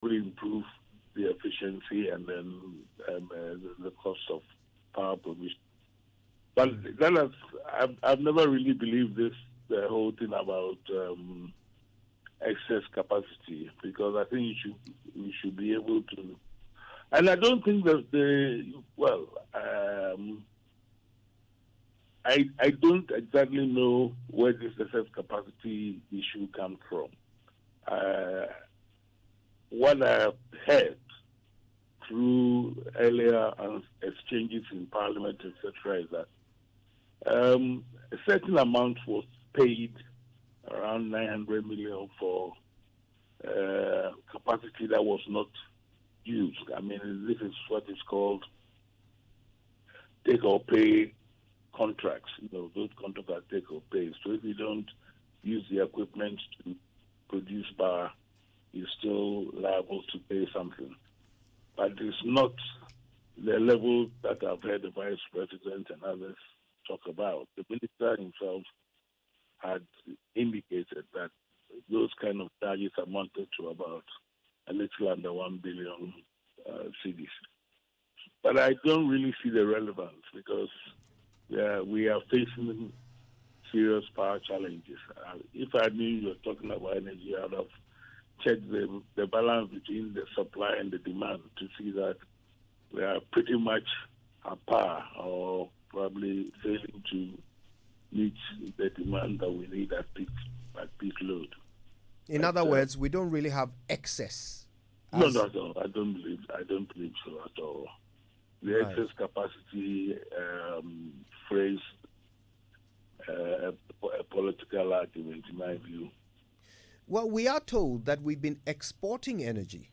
will improve the efficiency and then the cost of power provision. But I've never really believed the whole thing about excess capacity, because I think we should be able to. And I don't think that I don't exactly know where this excess capacity issue comes from. What I have heard through earlier exchanges in Parliament, etc., is that a certain amount was paid, around 900 million, for capacity that was not used. I mean, this is what is called take or pay contracts. Those contracts are take or pay. So if you don't use the equipment to produce power, you're still liable to pay something. But it's not the level that I've heard the Vice President and others talk about. The Minister himself had indicated that those kind of charges amounted to about a little under 1 billion cedis. But I don't really see the relevance, because we are facing serious power challenges. If I knew you were talking about energy, I would have checked the balance between the supply and the demand to see that we are pretty much at par, or probably failing to meet the demand that we need at peak load. In other words, we don't really have excess. No, I don't believe so at all. The excess capacity phrase a political argument, in my view. Well, we are told that we've been exporting energy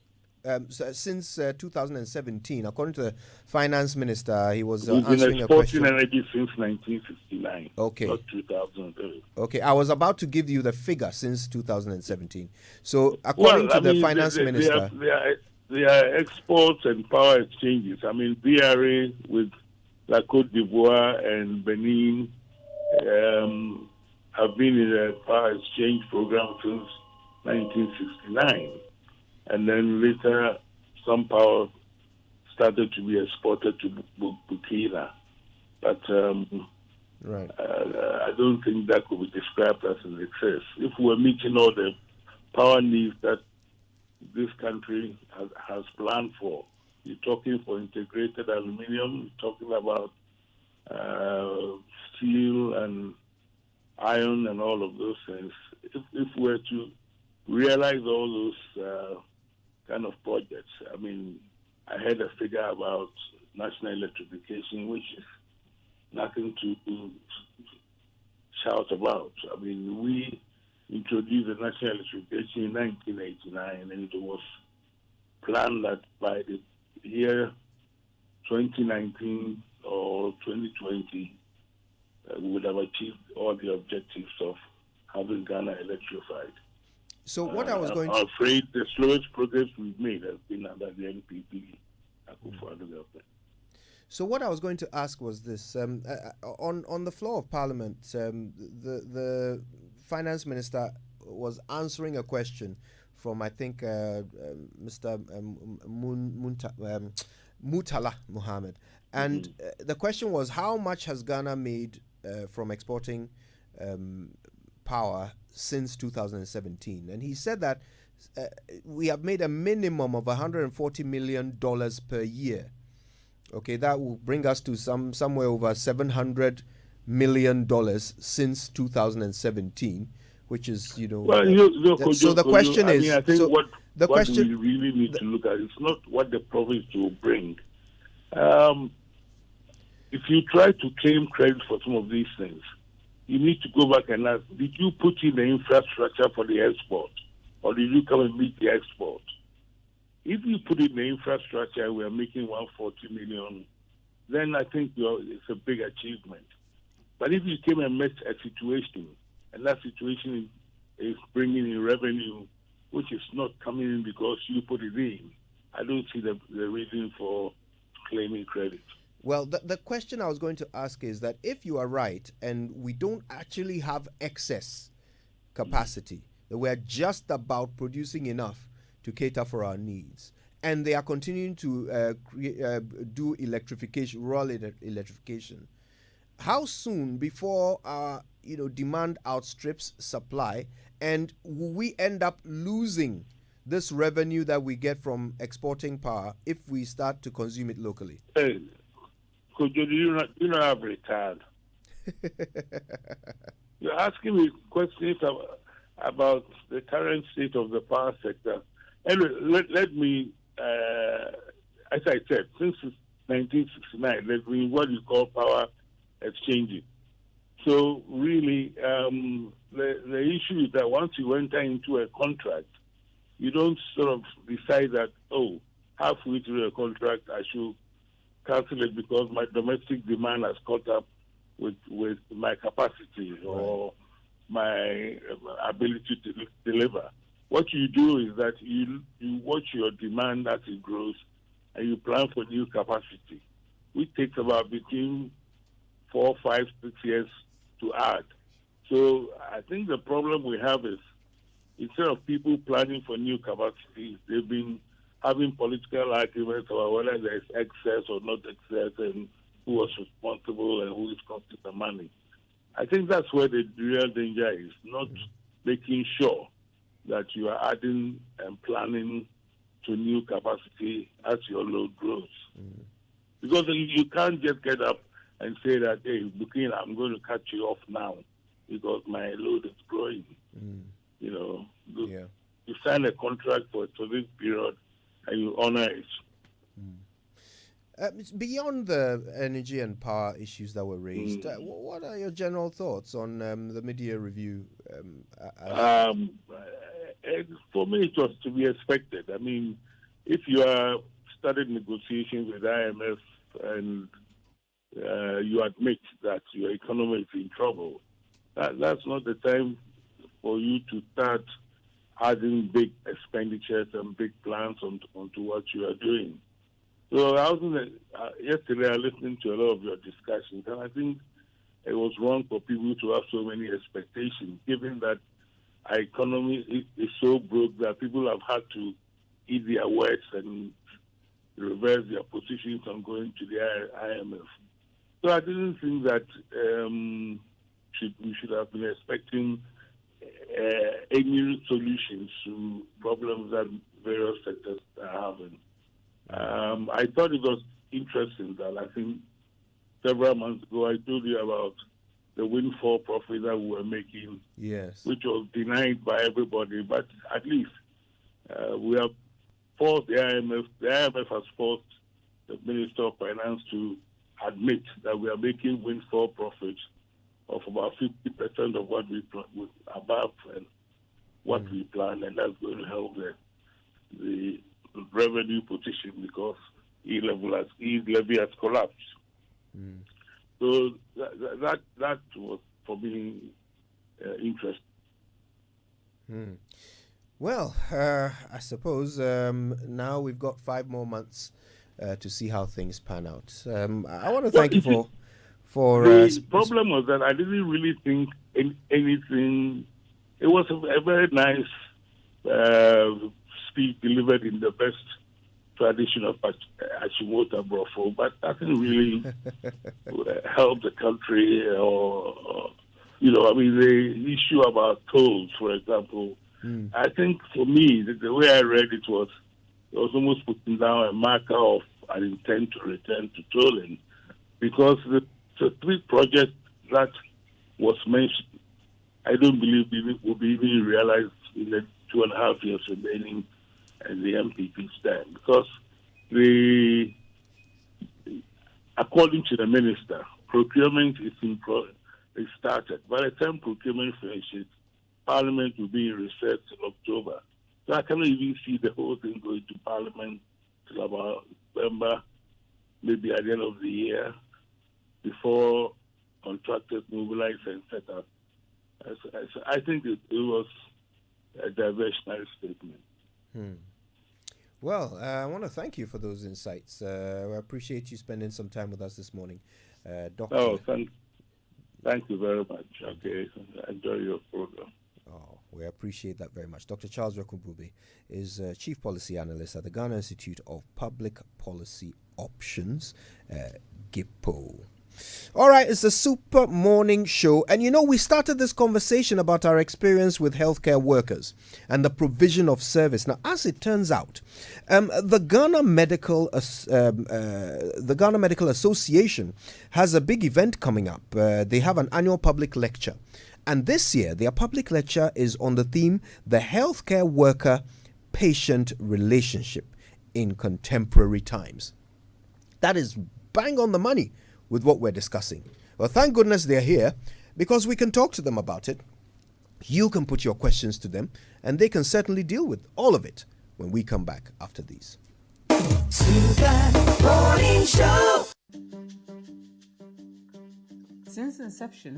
since 2017. According to the finance minister, he was answering a question. We've been exporting energy since 1969, not 2003. Okay, I was about to give you the figure since 2017. So, according to the finance minister... There are exports and power exchanges. I mean, BRA with La Côte d'Ivoire and Benin have been in a power exchange program since 1969. And then later, some power started to be exported to Burkina. But I don't think that could be described as an excess. If we're meeting all the power needs that this country has planned for, you're talking for integrated aluminium, you're talking about steel and iron and all of those things. If we're to realize all those kind of projects, I mean, I heard a figure about national electrification, which is nothing to shout about. I mean, we introduced the national electrification in 1989, and it was planned that by the year 2019 or 2020, we would have achieved all the objectives of having Ghana electrified. So what I was going I'm afraid the slowest progress we've made has been under the NPP. So what I was going to ask was this: on the floor of Parliament, the finance minister was answering a question from, I think, Mr. Murtala Mohammed, and the question was, how much has Ghana made from exporting power since 2017? And he said that we have made a minimum of $140 million per year. Okay, that will bring us to somewhere over $700 million since 2017, which is, so the question is, I think what we really need to look at is not what the province will bring. If you try to claim credit for some of these things, you need to go back and ask, did you put in the infrastructure for the export, or did you come and meet the export? If you put in the infrastructure, we're making 140 million, then I think it's a big achievement. But if you came and met a situation, and that situation is bringing in revenue, which is not coming in because you put it in, I don't see the reason for claiming credit. Well, the question I was going to ask is that if you are right and we don't actually have excess capacity, that we're just about producing enough to cater for our needs. And they are continuing to do electrification, rural electrification. How soon before our demand outstrips supply, and will we end up losing this revenue that we get from exporting power if we start to consume it locally? Hey, could you not have retired? You're asking me questions about the current state of the power sector. Anyway, let me, as I said, since 1969, there's been what you call power exchanging. So really, the issue is that once you enter into a contract, you don't sort of decide that, halfway through a contract, I should cancel it because my domestic demand has caught up with my capacity or my ability to deliver. What you do is that you watch your demand as it grows and you plan for new capacity, which takes about between 4, 5, 6 years to add. So I think the problem we have is instead of people planning for new capacity, they've been having political arguments about whether there's excess or not excess and who was responsible and who is costing the money. I think that's where the real danger is, not making sure that you are adding and planning to new capacity as your load grows. Because you can't just get up and say that, hey, looking, I'm going to cut you off now because my load is growing. You sign a contract for this period and you honor it. Beyond the energy and power issues that were raised, what are your general thoughts on the mid-year review? For me, it was to be expected. I mean, if you are started negotiations with IMF and you admit that your economy is in trouble, that's not the time for you to start adding big expenditures and big plans onto what you are doing. So yesterday I listened to a lot of your discussions, and I think it was wrong for people to have so many expectations, given that our economy is so broke that people have had to eat their words and reverse their positions on going to the IMF. So I didn't think that we should have been expecting any solutions to problems that various sectors are having. I thought it was interesting that I think several months ago I told you about the windfall profit that we were making, which was denied by everybody, but at least we have forced the IMF. The IMF has forced the Minister of Finance to admit that we are making windfall profits of about 50% of what we above and what we plan, and that's going to help the revenue position because E-levy has collapsed. So that was for me interesting. Well, I suppose now we've got 5 more months to see how things pan out. I want to thank you for. The problem was that I didn't really think anything. It was a very nice speech delivered in the best tradition of Ashimota Brofo, but nothing really helped the country or the issue about tolls, for example. I think for me, the way I read it was almost putting down a marker of an intent to return to tolling, because the 3 projects that was mentioned, I don't believe it will be even realized in the 2.5 years remaining and the MPP stand, because according to the minister, procurement is started. By the time procurement finishes, Parliament will be in recess in October. So I cannot even see the whole thing going to Parliament till about November, maybe at the end of the year, before contractors mobilize and set up. I think it was a diversionary statement. Well, I want to thank you for those insights. I appreciate you spending some time with us this morning, Doctor. Thank you very much. Okay, enjoy your program. Oh, we appreciate that very much. Dr. Charles Wereko-Brobby is Chief Policy Analyst at the Ghana Institute of Public Policy Options, GIPO. All right, it's a super morning show. And we started this conversation about our experience with healthcare workers and the provision of service. Now, as it turns out, the Ghana Medical Association has a big event coming up. They have an annual public lecture. And this year, their public lecture is on the theme, the healthcare worker-patient relationship in contemporary times. That is bang on the money with what we're discussing. Well, thank goodness they're here, because we can talk to them about it. You can put your questions to them, and they can certainly deal with all of it when we come back after these. Super Morning Show. Since inception,